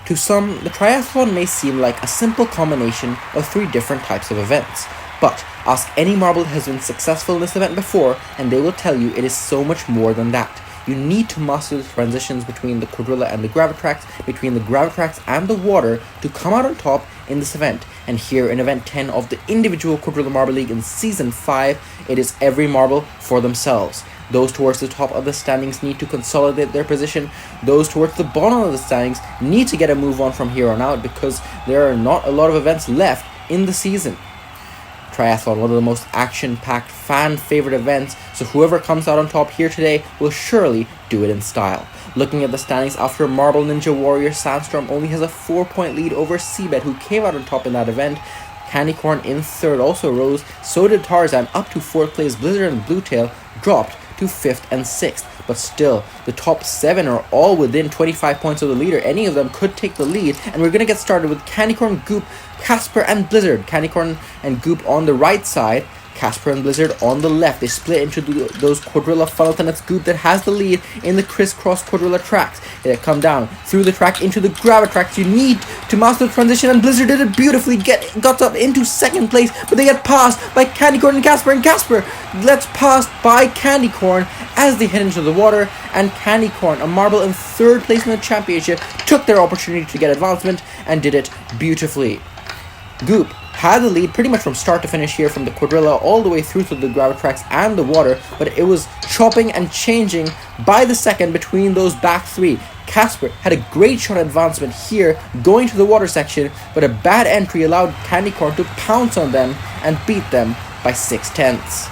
To some, the triathlon may seem like a simple combination of 3 different types of events, but ask any marble that has been successful in this event before and they will tell you it is so much more than that. You need to master the transitions between the Quadrilla and the Gravitrax, between the Gravitrax and the water to come out on top in this event. And here in event 10 of the Individual Quadrilla Marble League in season 5, it is every marble for themselves. Those towards the top of the standings need to consolidate their position. Those towards the bottom of the standings need to get a move on from here on out because there are not a lot of events left in the season. Triathlon, one of the most action-packed, fan-favorite events, so whoever comes out on top here today will surely do it in style. Looking at the standings after Marble Ninja Warrior Sandstorm only has a 4-point lead over Seabed, who came out on top in that event. Candy Corn in 3rd also rose, so did Tarzan up to 4th place. Blizzard and Bluetail dropped to 5th and 6th, but still, the top 7 are all within 25 points of the leader. Any of them could take the lead, and we're going to get started with Candy Corn, Goop, Casper, and Blizzard. Candy Corn and Goop on the right side, Casper and Blizzard on the left. They split into those Quadrilla funnels, and it's Goop that has the lead in the crisscross Quadrilla tracks. They come down through the track into the Gravitrax. You need to master the transition, and Blizzard did it beautifully. Got up into 2nd place, but they get passed by Candy Corn and Casper gets passed by Candy Corn as they head into the water, and Candy Corn, a marble in 3rd place in the championship, took their opportunity to get advancement and did it beautifully. Goop had the lead pretty much from start to finish here, from the Quadrilla all the way through to the Gravitrax and the water, but it was chopping and changing by the second between those back 3. Casper had a great shot advancement here going to the water section, but a bad entry allowed Candy Corn to pounce on them and beat them by 6/10.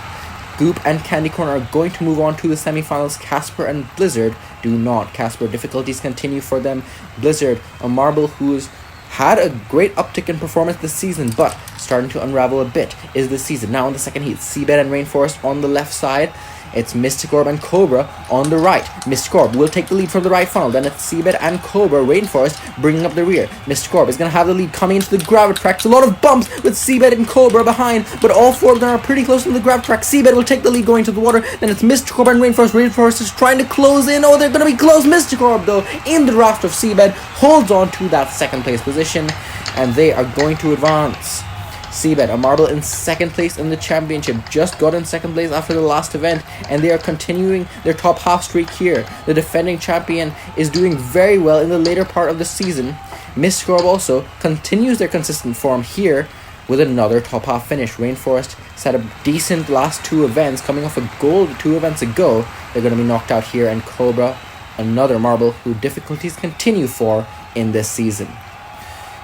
Goop and Candy Corn are going to move on to the semifinals. Casper and Blizzard do not. Casper, difficulties continue for them. Blizzard, a marble who's had a great uptick in performance this season, but starting to unravel a bit is this season. Now in the second heat, Seabed and Rainforest on the left side. It's Mystic Orb and Cobra on the right. Mystic Orb will take the lead from the right funnel. Then it's Seabed and Cobra. Rainforest bringing up the rear. Mystic Orb is going to have the lead coming into the Gravitrax. A lot of bumps with Seabed and Cobra behind, but all 4 of them are pretty close to the Gravitrax. Seabed will take the lead going to the water. Then it's Mystic Orb and Rainforest. Rainforest is trying to close in. Oh, they're going to be close. Mystic Orb, though, in the raft of Seabed, holds on to that 2nd place position, and they are going to advance. Seabed, a marble in 2nd place in the championship, just got in 2nd place after the last event, and they are continuing their top half streak here. The defending champion is doing very well in the later part of the season. Mystic Orb also continues their consistent form here with another top half finish. Rainforest set a decent last 2 events, coming off a gold 2 events ago. They're going to be knocked out here, and Cobra, another marble who difficulties continue for in this season.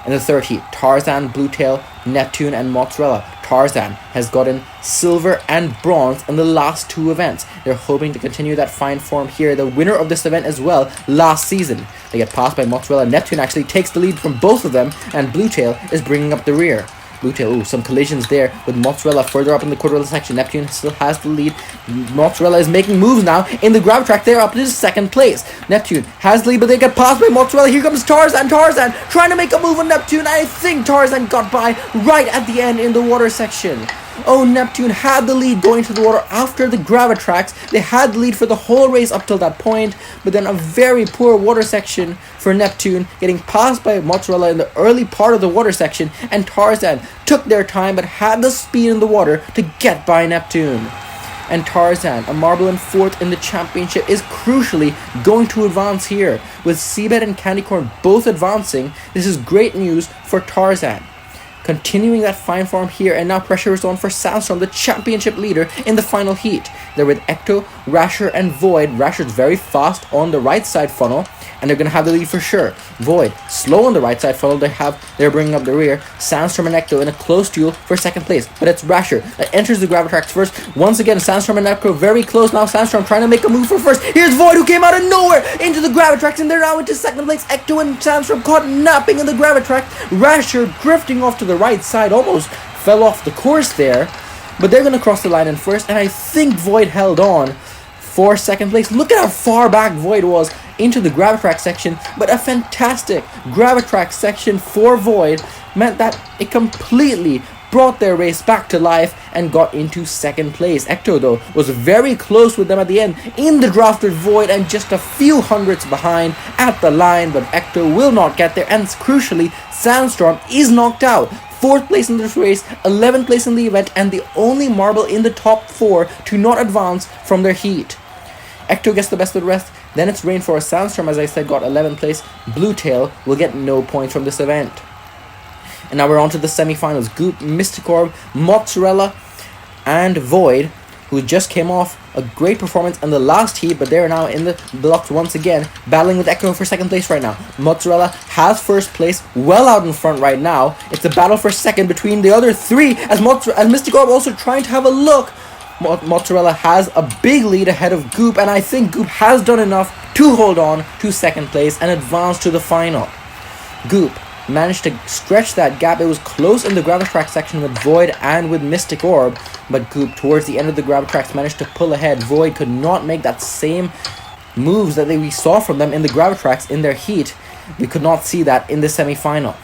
In the 3rd heat, Tarzan, Bluetail, Neptune, and Mozzarella. Tarzan has gotten silver and bronze in the last 2 events. They're hoping to continue that fine form here. The winner of this event as well last season. They get passed by Mozzarella. Neptune actually takes the lead from both of them, and Bluetail is bringing up the rear. Bluetail, some collisions there with Mozzarella further up in the Quadrilla section. Neptune still has the lead. Mozzarella is making moves now in the Gravitrax. They're up to 2nd place. Neptune has the lead, but they get passed by Mozzarella. Here comes Tarzan. Tarzan trying to make a move on Neptune. I think Tarzan got by right at the end in the water section. Oh, Neptune had the lead going to the water after the Gravitrax. They had the lead for the whole race up till that point, but then a very poor water section for Neptune, getting passed by Mozzarella in the early part of the water section, and Tarzan took their time but had the speed in the water to get by Neptune. And Tarzan, a marble in 4th in the championship, is crucially going to advance here. With Seabed and Candy Corn both advancing, this is great news for Tarzan. Continuing that fine form here, and now pressure is on for Sandstorm, the championship leader in the final heat. They're with Ecto, Rasher, and Void. Rasher's very fast on the right side funnel, and they're going to have the lead for sure. Void, slow on the right side funnel, they're bringing up the rear. Sandstorm and Ecto in a close duel for 2nd place, but it's Rasher that enters the Gravitrax first. Once again, Sandstorm and Ecto very close now. Sandstorm trying to make a move for first. Here's Void, who came out of nowhere into the Gravitrax, and they're now into 2nd place. Ecto and Sandstorm caught napping in the Gravitrax. Rasher drifting off to the right side, almost fell off the course there, but they're going to cross the line in first, and I think Void held on for 2nd place. Look at how far back Void was into the Gravitrax section, but a fantastic Gravitrax section for Void meant that it completely brought their race back to life and got into second place. Ecto, though, was very close with them at the end in the draft with Void and just a few hundredths behind at the line, but Ecto will not get there, and crucially, Sandstorm is knocked out. 4th place in this race, 11th place in the event, and the only marble in the top 4 to not advance from their heat. Ecto gets the best of the rest. Then it's Rainforest. Sandstorm, as I said, got 11th place. Bluetail will get no points from this event. And now we're on to the semi-finals. Goop, Mystic Orb, Mozzarella, and Void, who just came off a great performance in the last heat, but they're now in the blocks once again, battling with Echo for second place right now. Mozzarella has first place, well out in front right now. It's a battle for second between the other 3, as Mystic Orb also trying to have a look. Mozzarella has a big lead ahead of Goop, and I think Goop has done enough to hold on to second place and advance to the final. Goop managed to stretch that gap. It was close in the Gravitrax section with Void and with Mystic Orb, but Goop towards the end of the Gravitrax managed to pull ahead. Void could not make that same moves that we saw from them in the Gravitrax in their heat. We could not see that in the semi-final.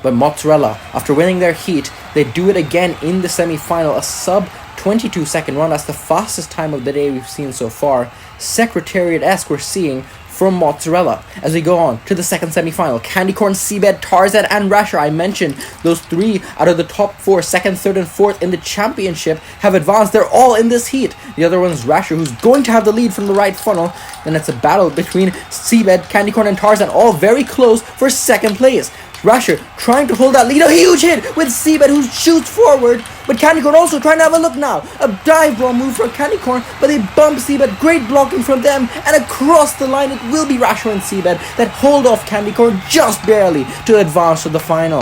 But Mozzarella, after winning their heat, they do it again in the semi-final. A sub 22 second run. That's the fastest time of the day we've seen so far. Secretariat-esque we're seeing from Mozzarella. As we go on to the second semi-final, Candy Corn, Seabed, Tarzan, and Rasher. I mentioned those 3 out of the top 4, 2nd, 3rd, and 4th in the championship have advanced. They're all in this heat. The other one's Rasher, who's going to have the lead from the right funnel. Then it's a battle between Seabed, Candy Corn, and Tarzan, all very close for second place. Rasher trying to hold that lead. A huge hit with Seabed, who shoots forward, but Candy Corn also trying to have a look now. A dive bomb move for Candy Corn, but they bump Seabed. Great blocking from them, and across the line it will be Rasher and Seabed that hold off Candy Corn just barely to advance to the final.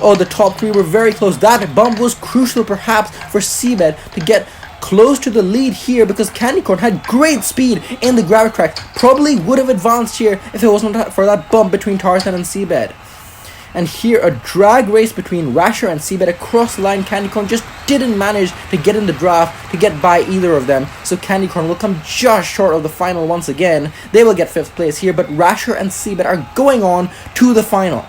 Oh, the top 3 were very close. That bump was crucial perhaps for Seabed to get close to the lead here, because Candy Corn had great speed in the Gravitrax. Probably would have advanced here if it wasn't for that bump between Tarzan and Seabed. And here a drag race between Rasher and Seabed across the line. Candy Corn just didn't manage to get in the draft to get by either of them, so Candy Corn will come just short of the final once again. They will get 5th place here, but Rasher and Seabed are going on to the final.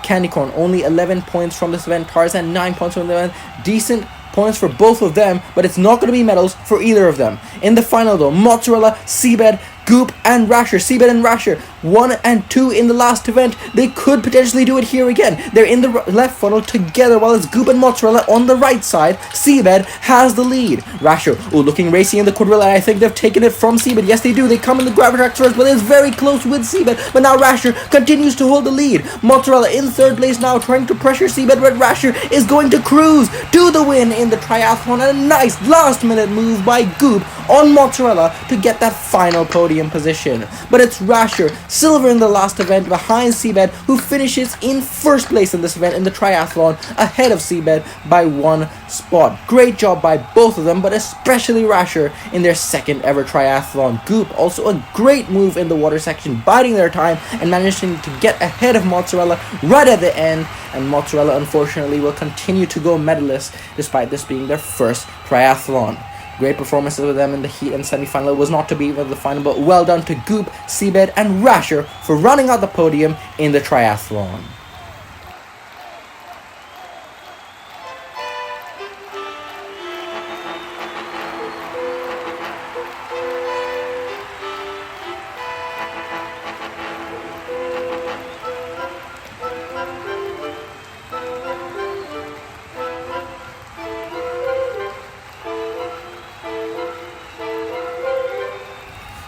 Candy Corn only 11 points from this event. Tarzan 9 points from the event. Decent points for both of them, but it's not going to be medals for either of them. In the final though, Mozzarella, Seabed, Goop, and Rasher. Seabed and Rasher 1 and 2 in the last event. They could potentially do it here again. They're in the left funnel together, while it's Goop and Mozzarella on the right side. Seabed has the lead. Rasher, looking racy in the Quadrilla. I think they've taken it from Seabed. Yes, they do. They come in the Gravitrax first, but it's very close with Seabed. But now Rasher continues to hold the lead. Mozzarella in 3rd place now, trying to pressure Seabed, but Rasher is going to cruise to the win in the triathlon. And a nice last-minute move by Goop on Mozzarella to get that final podium position. But it's Rasher, silver in the last event, behind Seabed, who finishes in 1st place in this event in the triathlon, ahead of Seabed by 1 spot. Great job by both of them, but especially Rasher in their 2nd ever triathlon. Goop also a great move in the water section, biding their time and managing to get ahead of Mozzarella right at the end. And Mozzarella unfortunately will continue to go medalist despite this being their 1st triathlon. Great performances with them in the heat and semi-final. It was not to be with the final, but well done to Goop, Seabed, and Rasher for running out the podium in the triathlon.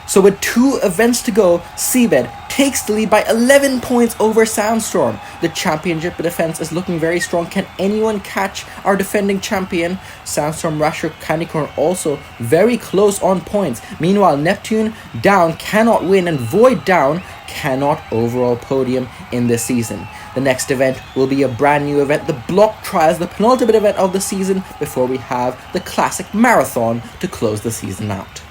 So with 2 events to go, Seabed takes the lead by 11 points over Sandstorm. The championship defense is looking very strong. Can anyone catch our defending champion? Sandstorm, Rasher, Candy Corn also very close on points. Meanwhile, Neptune down cannot win, and Void down cannot overall podium in this season. The next event will be a brand new event, the Block Trials, the penultimate event of the season, before we have the Classic Marathon to close the season out.